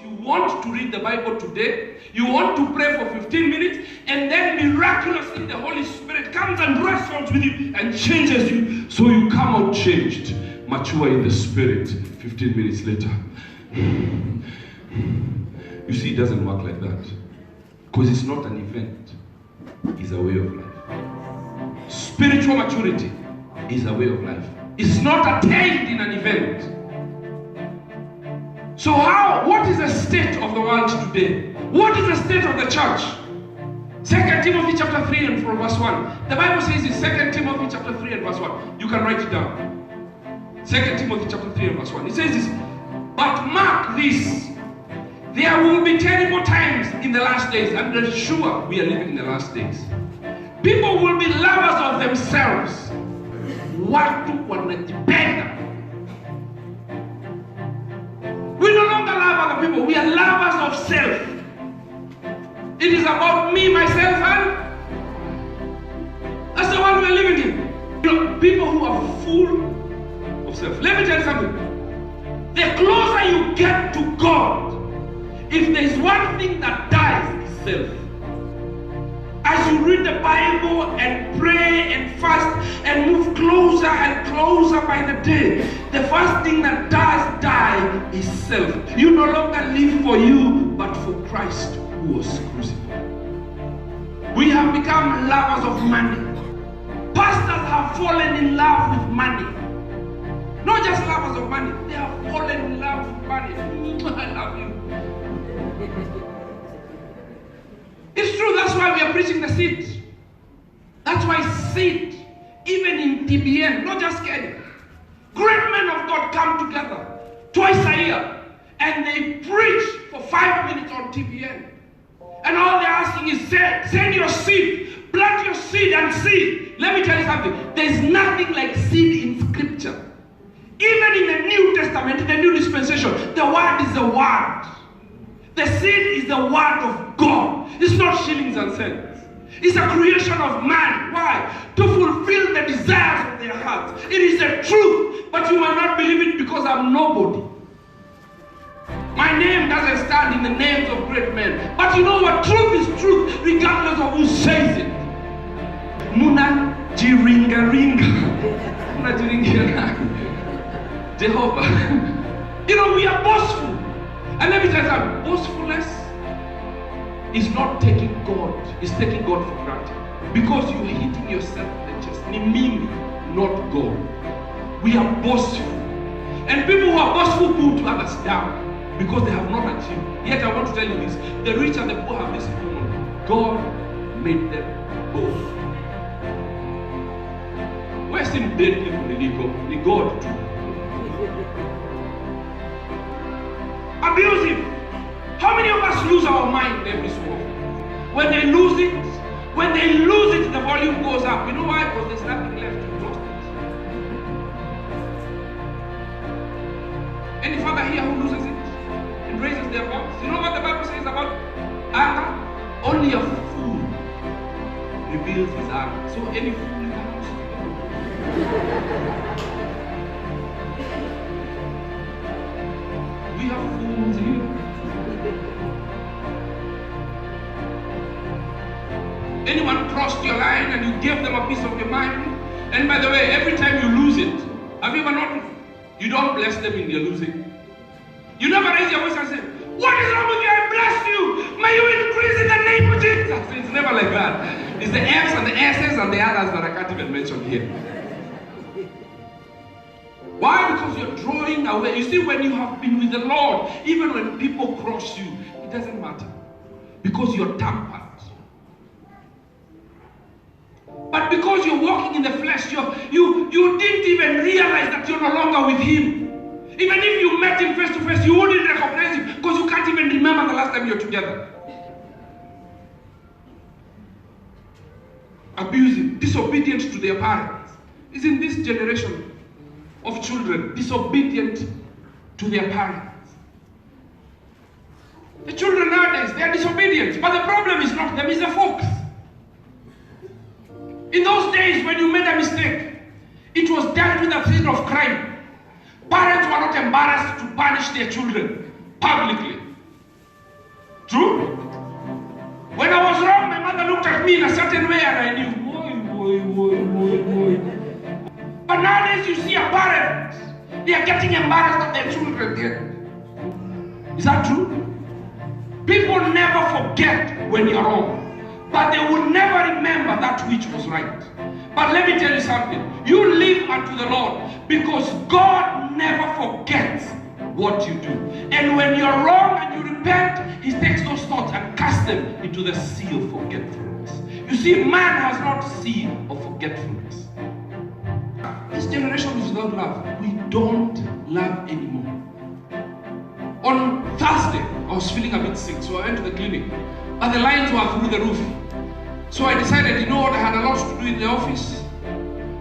You want to read the Bible today, you want to pray for 15 minutes, and then miraculously the Holy Spirit comes and wrestles with you and changes you, so you come out changed, mature in the Spirit 15 minutes later. You see, it doesn't work like that. Because it's not an event, it's a way of life. Spiritual maturity is a way of life. It's not attained in an event. So what is the state of the world today? What is the state of the church? 2 Timothy chapter 3 and from verse 1. The Bible says in 2 Timothy chapter 3 and verse 1. You can write it down. 2 Timothy chapter 3 and verse 1. It says this, but mark this, there will be terrible times in the last days, and I'm sure we are living in the last days. People will be lovers of themselves. Watu wanajipenda. We no longer love other people. We are lovers of self. It is about me, myself, and that's the world we are living in. You know, people who are full of self. Let me tell you something. The closer you get to God, if there is one thing that dies, it's self. As you read the Bible and pray and fast and move closer and closer by the day, the first thing that does die is self. You no longer live for you, but for Christ who was crucified. We have become lovers of money. Pastors have fallen in love with money. Not just lovers of money, they have fallen in love with money. I love you. It's true, that's why we are preaching the seed. That's why seed, even in TBN, not just Kenya, great men of God come together twice a year and they preach for 5 minutes on TBN. And all they're asking is, send your seed, plant your seed and see. Let me tell you something, there's nothing like seed in scripture. Even in the New Testament, in the New Dispensation, the word is the word. The seed is the word of God. It's not shillings and cents. It's a creation of man. Why? To fulfill the desires of their hearts. It is the truth, but you might not believe it because I'm nobody. My name doesn't stand in the names of great men. But you know what? Truth is truth, regardless of who says it. Muna jiringa ringa. Muna jiringa. Jehovah. You know, we are boastful. And let me tell you something, boastfulness is not taking God, it's taking God for granted. Because you're hitting yourself in the chest. Ni mimi, not God. We are boastful. And people who are boastful put others down because they have not achieved. Yet I want to tell you this, the rich and the poor have this in common. God made them both. Where's him dead people? The God too. Abusive. How many of us lose our mind every so often? When they lose it, the volume goes up. You know why? Because there's nothing left to trust it. Any father here who loses it and raises their voice? You know what the Bible says about anger? Only a fool reveals his anger. So any fool in the house. We have fools here. Anyone crossed your line and you gave them a piece of your mind? And by the way, every time you lose it, have you ever noticed? You don't bless them in their losing. You never raise your voice and say, what is wrong with you? I bless you. May you increase in the name of Jesus. It's never like that. It's the F's and the S's and the others that I can't even mention here. Why? Because you're drawing away. You see, when you have been with the Lord, even when people cross you, it doesn't matter. Because you're tampered. But because you're walking in the flesh, you didn't even realize that you're no longer with him. Even if you met him face to face, you wouldn't recognize him because you can't even remember the last time you're together. Abusive, disobedient to their parents. Isn't this generation of children disobedient to their parents? The children nowadays, they are disobedient. But the problem is not them, it's the folks. In those days when you made a mistake, it was dealt with a sin of crime. Parents were not embarrassed to punish their children publicly. are getting embarrassed of their children there. Is that true? People never forget when you're wrong, but they will never remember that which was right. But let me tell you something. You live unto the Lord because God never forgets what you do. And when you're wrong and you repent, He takes those thoughts and casts them into the sea of forgetfulness. You see, man has not sea of forgetfulness. This generation is without love. We don't love anymore. On Thursday, I was feeling a bit sick, so I went to the clinic. But the lines were through the roof. So I decided, you know what, I had a lot to do in the office.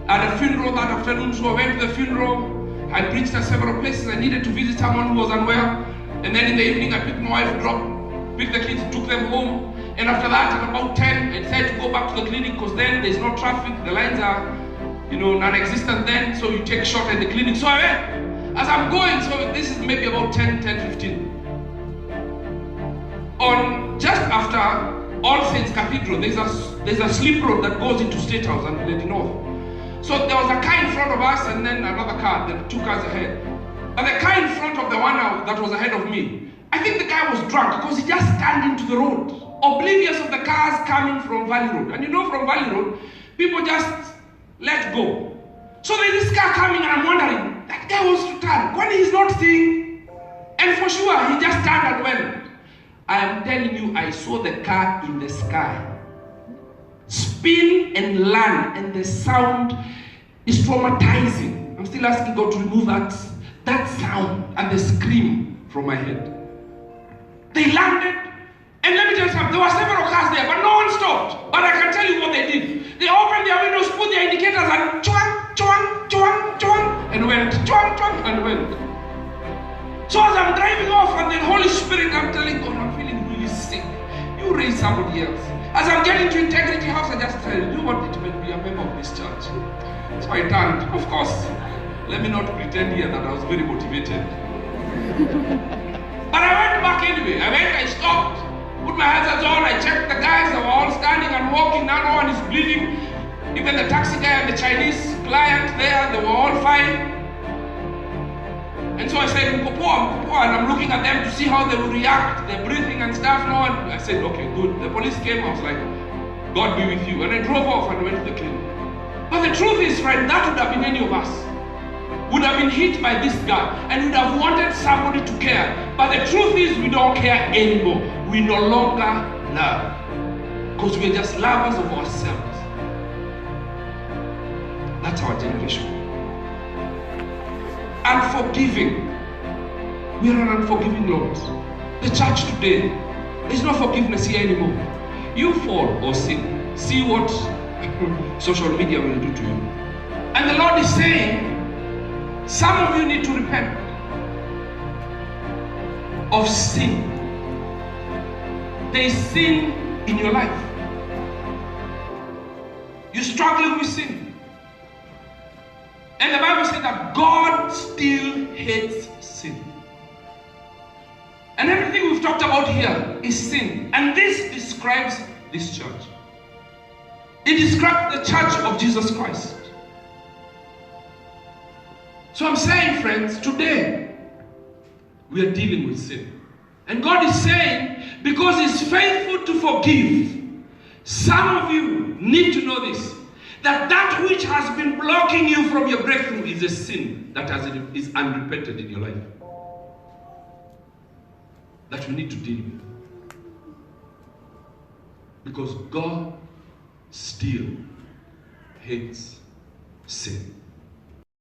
I had a funeral that afternoon, so I went to the funeral. I preached at several places. I needed to visit someone who was unwell. And then in the evening, I picked my wife, picked the kids, took them home. And after that, at about 10, I decided to go back to the clinic because then there's no traffic. The lines are, non-existent then, so you take short at the clinic. So I went. As I'm going, so this is maybe about 10:15. On just after All Saints Cathedral, there's a slip road that goes into State House and Lady North. So there was a car in front of us and then another car, then 2 cars ahead. But the car in front of the one that was ahead of me, I think the guy was drunk because he just turned into the road, oblivious of the cars coming from Valley Road. And from Valley Road, people just let go. So there's this car coming and I'm wondering, that guy wants to turn. When he's not seeing, and for sure, he just turned and went. I am telling you, I saw the car in the sky spin and land, and the sound is traumatizing. I'm still asking God to remove that sound and the scream from my head. They landed, and let me tell you something, there were several cars there, but no one stopped. But I can tell you what they did. They opened their windows, put their indicators, and chuang, chuang, chuang, chuang, and went, chuang, chuang, and went. So as I'm driving off, and the Holy Spirit, I'm telling God, I'm feeling really sick. You raise somebody else. As I'm getting to Integrity House, I just said, you want it to be a member of this church? So I turned. Of course, let me not pretend here that I was very motivated. But I went back anyway. I stopped, put my hands on, I checked the guys, they were all standing and walking, now no one is bleeding. Even the taxi guy and the Chinese client there, they were all fine. And so I said, Mkopoa, and I'm looking at them to see how they will react, their breathing and stuff. No one. I said, okay, good. The police came, I was like, God be with you. And I drove off and went to the clinic. But the truth is, friend, that would have been any of us. Would have been hit by this guy and would have wanted somebody to care. But the truth is, we don't care anymore. We no longer love. Because we're just lovers of ourselves. That's our generation. Unforgiving. We are an unforgiving Lord. The church today, there's no forgiveness here anymore. You fall or sin. See what social media will do to you. And the Lord is saying, some of you need to repent of sin. There is sin in your life. You're struggling with sin. And the Bible says that God still hates sin. And everything we've talked about here is sin. And this describes this church. It describes the church of Jesus Christ. So I'm saying, friends, today we are dealing with sin. And God is saying, because He's faithful to forgive, some of you need to know this, that which has been blocking you from your breakthrough is a sin that is unrepented in your life. That you need to deal with. Because God still hates sin.